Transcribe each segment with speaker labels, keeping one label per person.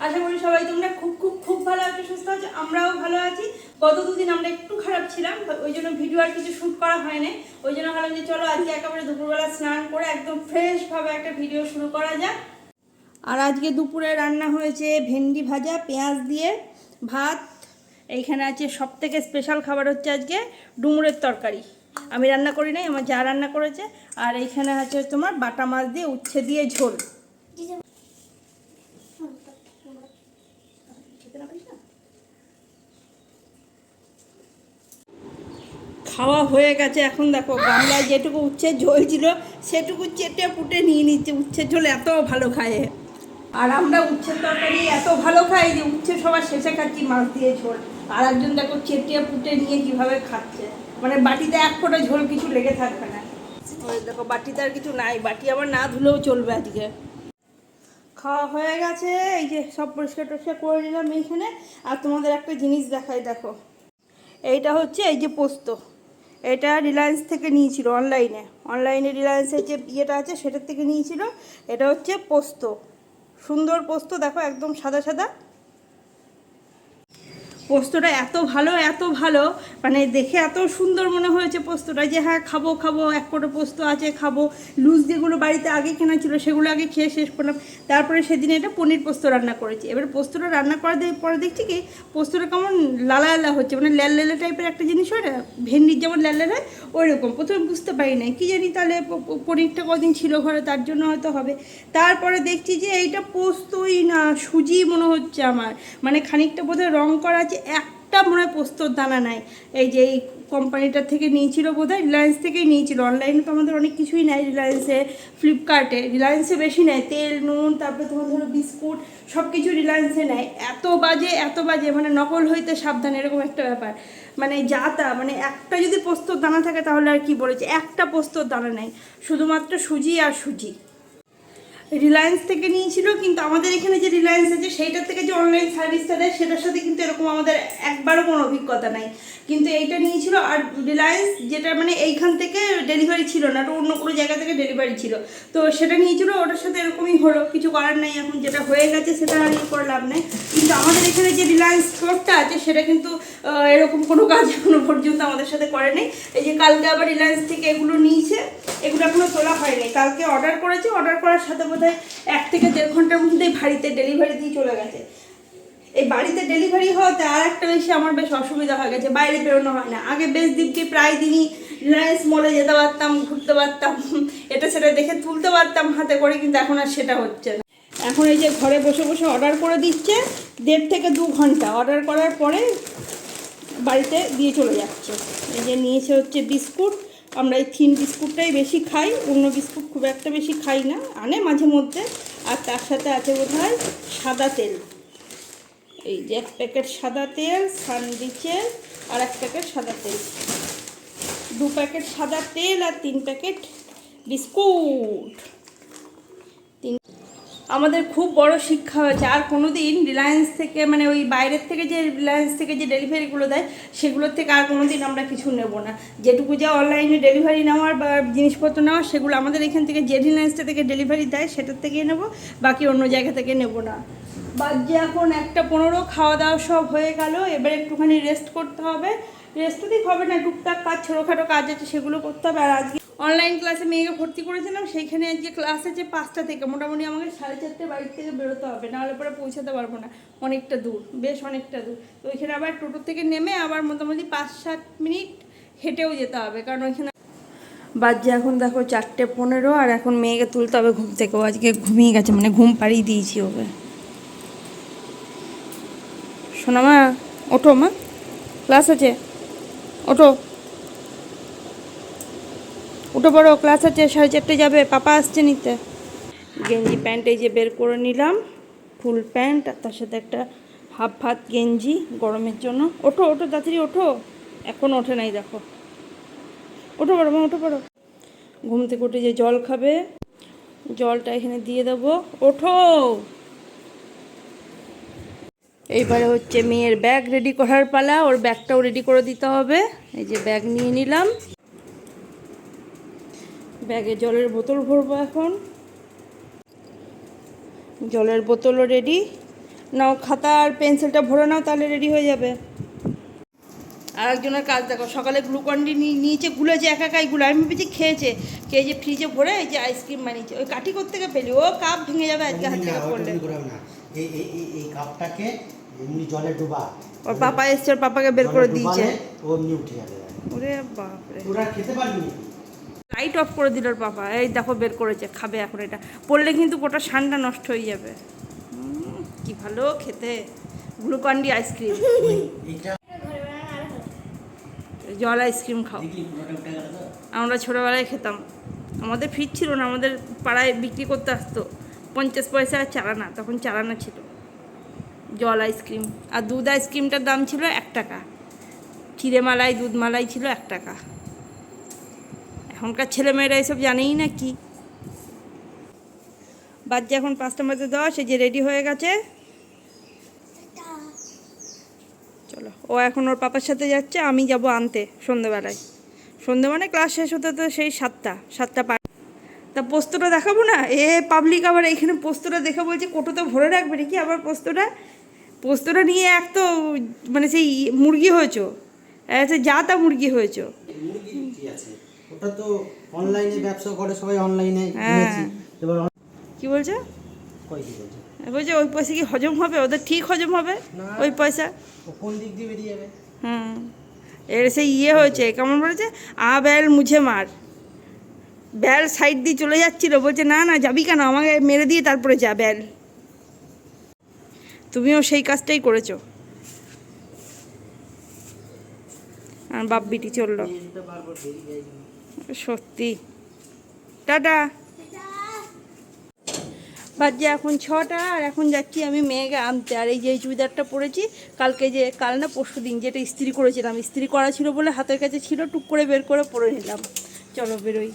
Speaker 1: আশা করি সবাই তোমরা খুব খুব খুব ভালো আছো, সুস্থ আছো। আমরাও ভালো আছি। গত দুদিন আমরা একটু খারাপ ছিলাম, ওই জন্য ভিডিও আর কিছু শ্যুট করা হয়নি। ওই জন্য ভাবলাম যে চলো আজকে একেবারে দুপুরবেলা স্নান করে একদম ফ্রেশভাবে একটা ভিডিও শুরু করা যাক। আর আজকে দুপুরে রান্না হয়েছে ভেন্ডি ভাজা পেঁয়াজ দিয়ে, ভাত। এইখানে আছে সব থেকে স্পেশাল খাবার হচ্ছে আজকে ডুমুরের তরকারি। আমি রান্না করি নাই, আমার যা রান্না করেছে। আর এইখানে আছে তোমার বাটা মাছ দিয়ে উচ্ছে দিয়ে ঝোল। খাওয়া হয়ে গেছে। এখন দেখো গামলায় যেটুকু উচ্ছের ঝোল ছিল সেটুকু চেটে পুটে নিয়ে নিচ্ছে। উচ্ছের ঝোল এত ভালো খায়, আর আমরা উচ্ছের তরকারি এত ভালো খাই যে উচ্ছে সবার শেষে খাচ্ছি মাছ দিয়ে ঝোল। আর একজন দেখো চেটে পুটে নিয়ে কিভাবে খাচ্ছে, মানে বাটিতে এক ফোঁটা ঝোল কিছু লেগে থাকবে না। ওই দেখো বাটিতে আর কিছু নাই, বাটি আবার না ধুলেও চলবে আজকে। খাওয়া হয়ে গেছে, এই যে সব পরিষ্কার টরিষ্কার করে নিলাম এইখানে। আর তোমাদের একটা জিনিস দেখাই, দেখো এইটা হচ্ছে এই যে পোস্ত। এটা রিলায়েন্স থেকে নিয়েছিল, অনলাইনে রিলায়েন্সের যে ইয়েটা আছে সেটার থেকে নিয়েছিল। এটা হচ্ছে পোস্ত, সুন্দর পোস্ত, দেখো একদম সাদা সাদা। পোস্তটা এত ভালো, মানে দেখে এত সুন্দর মনে হয়েছে পোস্তটা যে হ্যাঁ খাবো খাবো, এক কোটো পোস্ত আছে খাবো। লুজ যেগুলো বাড়িতে আগে কেনা ছিল সেগুলো আগে খেয়ে শেষ করলাম। তারপরে সেদিন এটা পনির পোস্ত রান্না করেছি। এবার পোস্তটা রান্না করার পরে দেখছি কি পোস্তটা কেমন লালা লালা হচ্ছে, মানে ল্যাল টাইপের একটা জিনিস হয় না, ভেন্ডির যেমন ল্যাল হয় ওই রকম। প্রথমে বুঝতে পারি নাই, কী জানি তাহলে পনিরটা কদিন ছিল ঘরে তার জন্য হয়তো হবে। তারপরে দেখছি যে এইটা পোস্তই না, সুজি মনে হচ্ছে আমার, মানে খানিকটা বোধহয় রং করা আছে, একটা মনে হয় পোস্তর দানা নাই। এই যে এই কোম্পানিটার থেকে নিয়েছিল, বোধহয় রিলায়েন্স থেকেই নিয়েছিল। অনলাইনে তো আমাদের অনেক কিছুই নেয়, রিলায়েন্সে ফ্লিপকার্টে। রিলায়েন্সে বেশি নেয়, তেল নুন, তারপরে তোমার ধরো বিস্কুট, সব কিছু রিলায়েন্সে নেয়। এত বাজে, মানে নকল হইতে সাবধান, এরকম একটা ব্যাপার। মানে যা তা, মানে একটা যদি পোস্তর দানা থাকে তাহলে আর কি বলেছে, একটা পোস্তর দানা নেই, শুধুমাত্র সুজি আর সুজি। রিলায়েন্স থেকে নিয়েছিল, কিন্তু আমাদের এখানে যে রিলায়েন্স আছে সেইটার থেকে যে অনলাইন সার্ভিসটা দেয় সেটার সাথে কিন্তু এরকম আমাদের একবারও কোনো অভিজ্ঞতা নাই। কিন্তু এইটা নিয়েছিল, আর রিলায়েন্স যেটা মানে এইখান থেকে ডেলিভারি ছিল না, ওটা অন্য কোনো জায়গা থেকে ডেলিভারি ছিল। তো সেটা নিয়েছিল, ওটার সাথে এরকমই হলো, কিছু করার নাই। এখন যেটা হয়ে গেছে সেটা আর করে লাভ নেই। কিন্তু আমাদের এখানে যে রিলায়েন্স স্টোরটা আছে সেটা কিন্তু এরকম কোনো কাজ এখনো পর্যন্ত আমাদের সাথে করে নেই। এই যে কালকে আবার রিলায়েন্স থেকে এগুলো নিয়েছে, এগুলো এখনো তোলা হয়নি। কালকে অর্ডার করেছে, অর্ডার করার সাথে বোধহয় 1 থেকে 1.5 ঘন্টার মধ্যেই বাড়িতে ডেলিভারি দিয়ে চলে গেছে। এই বাড়িতে ডেলিভারি হওয়াতে আর একটা বেশি আমার বেশ অসুবিধা হয়ে গেছে, বাইরে বেরোনো হয় না। আগে বেশ দিব্যি প্রায় দিনই রিলায়েন্স মলে যেতে পারতাম, ঘুরতে পারতাম, এটা সেটা দেখে তুলতে পারতাম হাতে করে, কিন্তু এখন আর সেটা হচ্ছে না। এখন এই যে ঘরে বসে বসে অর্ডার করে দিচ্ছে, 1.5 থেকে 2 ঘন্টা অর্ডার করার পরে বাড়িতে দিয়ে চলে যাচ্ছে। এই যে নিয়েছে হচ্ছে বিস্কুট, আমরা এই থিন বিস্কুটটাই বেশি খাই, অন্য বিস্কুট খুব একটা বেশি খাই না, আনে মাঝে মধ্যে। আর তার সাথে আছে বোধহয় সাদা তেল, এই যে 1 প্যাকেট সাদা তেল স্যান্ডউইচের, আর 1 প্যাকেট সাদা তেল, 2 প্যাকেট সাদা তেল, আর 3 প্যাকেট বিস্কুট। আমাদের খুব বড় শিক্ষা হয়েছে, আর কোনো দিন রিলায়েন্স থেকে, মানে ওই বাইরের থেকে যে রিলায়েন্স থেকে যে ডেলিভারিগুলো দেয় সেগুলোর থেকে আর কোনো দিন আমরা কিছু নেব না। যেটুকু যা অনলাইনে ডেলিভারি নেওয়ার বা জিনিসপত্র নেওয়ার, সেগুলো আমাদের এখান থেকে যে রিলায়েন্সটা থেকে ডেলিভারি দেয় সেটার থেকেই নেব, বাকি অন্য জায়গা থেকে নেব না। বাজে এখন 1:15, খাওয়া দাওয়া সব হয়ে গেল। এবার একটুখানি রেস্ট করতে হবে। রেস্ট দিক হবে না, টুকটাক কাজ, ছোটোখাটো কাজ আছে সেগুলো করতে হবে। আর আজকে অনলাইন ক্লাসে মেয়েকে ভর্তি করেছিলাম, সেইখানে আজকে ক্লাস আছে 5টা থেকে। মোটামুটি আমাকে 4:30 বাড়ির থেকে বেরোতে হবে, নাহলে পরে পৌঁছাতে পারবো না, অনেকটা দূর, বেশ অনেকটা দূর। তো ওইখানে আবার টোটো থেকে নেমে আবার মোটামুটি 5-7 মিনিট হেঁটেও যেতে হবে, কারণ ওইখানে বাজে এখন দেখো 4:15। আর এখন মেয়েকে তুলতে হবে ঘুম থেকে, ও আজকে ঘুমিয়ে গেছে, মানে ঘুম পাড়িয়ে দিয়েছি ওকে। শোনা মা, ওঠো মা, ক্লাস আছে, ওঠো, উঠে পড়ো, ক্লাস আছে, 4:30 যাবে, পাপা আসছে নিতে। গেঞ্জি প্যান্ট এই যে বের করে নিলাম, ফুল প্যান্ট, আর তার সাথে একটা হাফ গেঞ্জি গরমের জন্য। ওঠো ওঠো তাড়াতাড়ি ওঠো, এখন ওঠে নাই দেখো, ওঠো পড়ো মা, ওঠো পড়ো। ঘুম থেকে উঠে যে জল খাবে, জলটা এখানে দিয়ে দেবো, ওঠো। এইবারে হচ্ছে মেয়ের ব্যাগ রেডি করার পালা, ওর ব্যাগটাও রেডি করে দিতে হবে। এই যে ব্যাগ নিয়ে নিলাম, ব্যাগে জলের বোতল ভরবো এখন, জলের বোতলও রেডি। নাও খাতা আর পেন্সিলটা ভরে নাও, তাহলে রেডি হয়ে যাবে। আর একজনের কাজ দেখো, সকালে গ্লুকন্ডি নিয়েছে, গুলেছে একাই গুলো, আমি ভেবেছি খেয়েছে, খেয়ে যে ফ্রিজে ভরে এই যে আইসক্রিম বানিয়েছে। ওই কাঠি করতে গিয়ে পেলি, ও কাপ ভেঙে যাবে আজকে হাত থেকে পড়লে।
Speaker 2: এই কাপটাকে এমনি জলে ডুবা,
Speaker 1: ওর পাপা এসছে, ওর পাপাকে বের করে দিয়েছে।
Speaker 2: ও এমনি উঠে যাবে।
Speaker 1: ওরে বাপরে,
Speaker 2: তোরা খেতে পারবি?
Speaker 1: লাইট অফ করে দিল ওর পাপা। এই দেখো বের করেছে, খাবে এখন। এটা পড়লে কিন্তু গোটা সানটা নষ্ট হয়ে যাবে। কি ভালো খেতে গ্লুকন্ডি আইসক্রিম, জল আইসক্রিম খাও। আমরা ছোটোবেলায় খেতাম, আমাদের ফ্রিজ ছিল না, আমাদের পাড়ায় বিক্রি করতে আসতো 50 পয়সা আর চারানা, তখন চারানা ছিল জল আইসক্রিম। আর দুধ আইসক্রিমটার দাম ছিল 1 টাকা, চিড়ে মালাই দুধ মালাই ছিল 1 টাকা। এখনকার ছেলেমেয়েরা এসব জানেই না কি। বাচ্চা এখন 5টা বাজে 10, এই যে রেডি হয়ে গেছে। চলো, ও এখন ওর পাপার সাথে যাচ্ছে, আমি যাব আনতে সন্ধ্যেবেলায়। সন্ধ্যে মানে ক্লাস শেষ হতে তো সেই 7টা পার। তা পোস্তটা দেখাবো না? পাবলিক আবার এইখানে পোস্তটা দেখে বলছে কোটোতে ভরে রাখবে নাকি আবার পোস্তটা নিয়ে এক তো মানে সেই মুরগি হয়েছো, যা তা মুরগি হয়েছো।
Speaker 2: ওটা তো অনলাইনে ব্যবসা করে সবাই, অনলাইনে এবার
Speaker 1: কি বলছো?
Speaker 2: কই কি বলছো?
Speaker 1: বলছে ওই পয়সা কি হজম হবে? ওদের ঠিক হজম হবে ওই পয়সা?
Speaker 2: কোন দিক দিয়ে বেরিয়ে যাবে?
Speaker 1: এর সেই হয়েছে, কেমন বলেছে, বেল মুঝে মার। বেল সাইড দিয়ে চলে যাচ্ছিল, বলছে না না যাবি কেন, আমাকে মেরে দিয়ে তারপরে যা বেল। তুমিও সেই কাজটাই করেছো। আর বাপ বিটি চললো, সত্যি। টাটা। বাজে এখন 6টা, আর এখন যাচ্ছি আমি মেয়েকে আনতে। আর এই যে চুড়িদারটা পরেছি, কাল না পরশু দিন যেটা ইস্ত্রি করেছিলাম, ইস্ত্রি করা ছিল বলে হাতের কাছে ছিল, টুক করে বের করে পরে নিলাম। চলো বেরোই।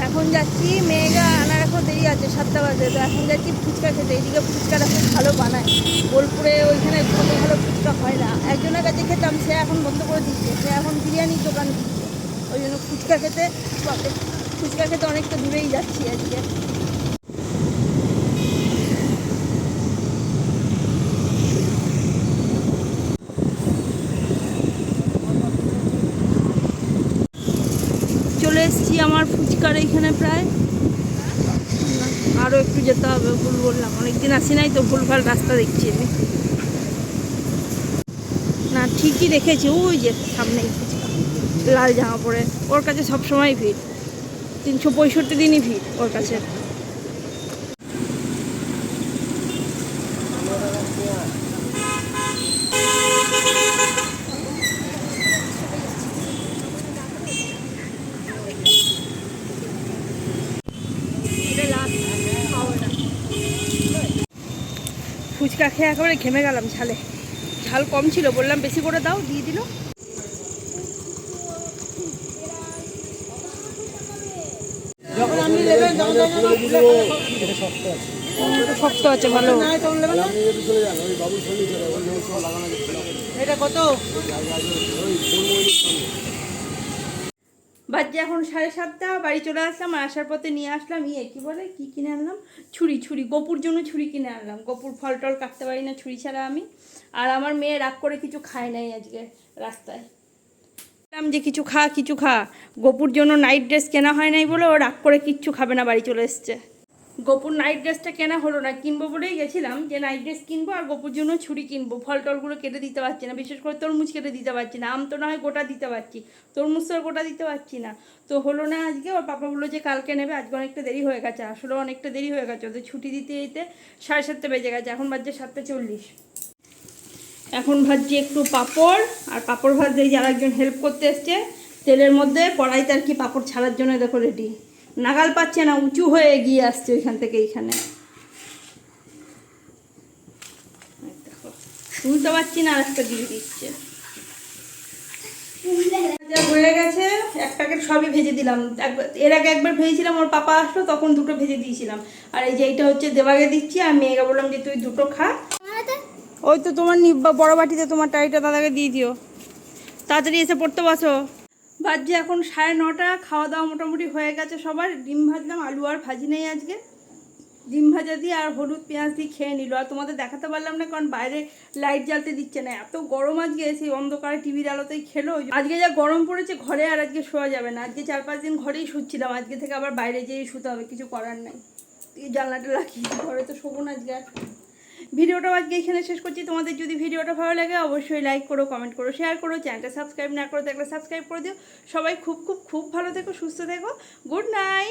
Speaker 1: এখন যাচ্ছি মেয়েকে আনার, এখন দেরি আছে, 7টা বাজে। তো এখন যাচ্ছি ফুচকা খেতে। এইদিকে ফুচকাটা খুব ভালো বানায়, বোলপুরে ওইখানে ভালো ভালো ফুচকা হয় না। একজনের কাছে খেতাম, সে এখন বন্ধ করে দিচ্ছে, সে এখন বিরিয়ানির দোকান দিচ্ছে। ওই জন্য ফুচকা খেতে অনেকটা দূরেই যাচ্ছি আজকে। চলে এসেছি আমার ফুচকার এইখানে প্রায়। আরও একটু যেতে হবে, ভুল বললাম, অনেকদিন আসি নাই তো, ভুলভাল রাস্তা দেখছি আমি। না ঠিকই দেখেছি, ওই যে সামনেই ফুচকা, লাল জামা পরে। ওর কাছে সবসময় ভিড়, 365 দিনই ভিড় ওর কাছে। ফুচকা খেয়ে একেবারে ঘেমে গেলাম ঝালে। ঝাল কম ছিল, বললাম বেশি করে দাও, দিয়ে দিল। শক্ত আছে ভালো। এটা কত? বাজে এখন 7:30, বাড়ি চলে আসলাম। আর আসার পথে নিয়ে আসলাম কি বলে, কি কিনে আনলাম, ছুরি। গোপুর জন্য ছুরি কিনে আনলাম। গোপুর ফল টল কাটতে পারি না ছুরি ছাড়া আমি। আর আমার মেয়ে রাগ করে কিছু খায় নাই আজকে রাস্তায়, বললাম যে কিছু খা। গোপুর জন্য নাইট ড্রেস কেনা হয় নাই বলে ও রাগ করে কিচ্ছু খাবে না, বাড়ি চলে এসছে। গোপুর নাইট ড্রেসটা কেনা হলো না, কিনবো বলেই গেছিলাম যে নাইট ড্রেস কিনবো আর গোপুর জন্য ছুরি কিনবো। ফল টলগুলো কেটে দিতে পারছি না, বিশেষ করে তরমুজ কেটে দিতে পারছি না। আম তো না হয় গোটা দিতে পারছি, তরমুজ তো গোটা দিতে পারছি না। তো হলো না আজকে। ওর পাপা বললো যে কালকে নেবে, আজকে অনেকটা দেরি হয়ে গেছে। আসলে অনেকটা দেরি হয়ে গেছে, ওদের ছুটি দিতে 7:30 বেজে গেছে। এখন বাজছে 7:40। এখন ভাজছি একটু পাঁপড়, আর পাঁপড় ভাজতে যারা একজন হেল্প করতে এসছে, তেলের মধ্যে কড়াইতে আর কি পাঁপড় ছাড়ার জন্য দেখো রেডি। নাগাল পাচ্ছে না, উঁচু হয়ে এগিয়ে আসছে ওইখান থেকে এইখানে। দেখো তুলতে পারছি না, আর একটা দিয়ে দিচ্ছে। হয়ে গেছে, এক প্যাকেট সবই ভেজে দিলাম। এর আগে একবার ভেজেছিলাম, ওর পাপা আসলো তখন 2টো ভেজে দিয়েছিলাম। আর এই যে এইটা হচ্ছে দেবাগে দিচ্ছি, আর মেয়েকে বললাম যে তুই 2টো খা। ওই তো তোমার বড় বাটিতে তোমার টাইটা দাদাকে দিয়ে দিও। তাড়াতাড়ি এসে পড়তে বসো। বাজে এখন 9:30, খাওয়া দাওয়া মোটামুটি হয়ে গেছে সবার। ডিম ভাজলাম, আলু আর ভাজি নেই আজকে, ডিম ভাজা দিয়ে আর হলুদ পেঁয়াজ দিয়ে খেয়ে নিল। আর তোমাদের দেখাতে পারলাম না কারণ বাইরে লাইট জ্বালতে দিচ্ছে না, এত গরম আজকে, সেই অন্ধকারে টিভির আলোতেই খেলো। আজকে যা গরম পড়েছে ঘরে আর আজকে শোয়া যাবে না, আজকে 4-5 দিন ঘরেই শুচ্ছিলাম, আজকে থেকে আবার বাইরে যেয়েই শুতে হবে, কিছু করার নাই। এই জানলাটা লাগিয়ে ঘরে তো শোবো না আজকে আর। ভিডিওটা আজকে এখানে শেষ করছি। তোমাদের যদি ভিডিওটা ভালো লাগে অবশ্যই লাইক করো, কমেন্ট করো, শেয়ার করো, চ্যানেলটা সাবস্ক্রাইব না করে থাকলে সাবস্ক্রাইব করে দিও। সবাই খুব খুব খুব ভালো থেকো, সুস্থ থেকো, গুড নাইট।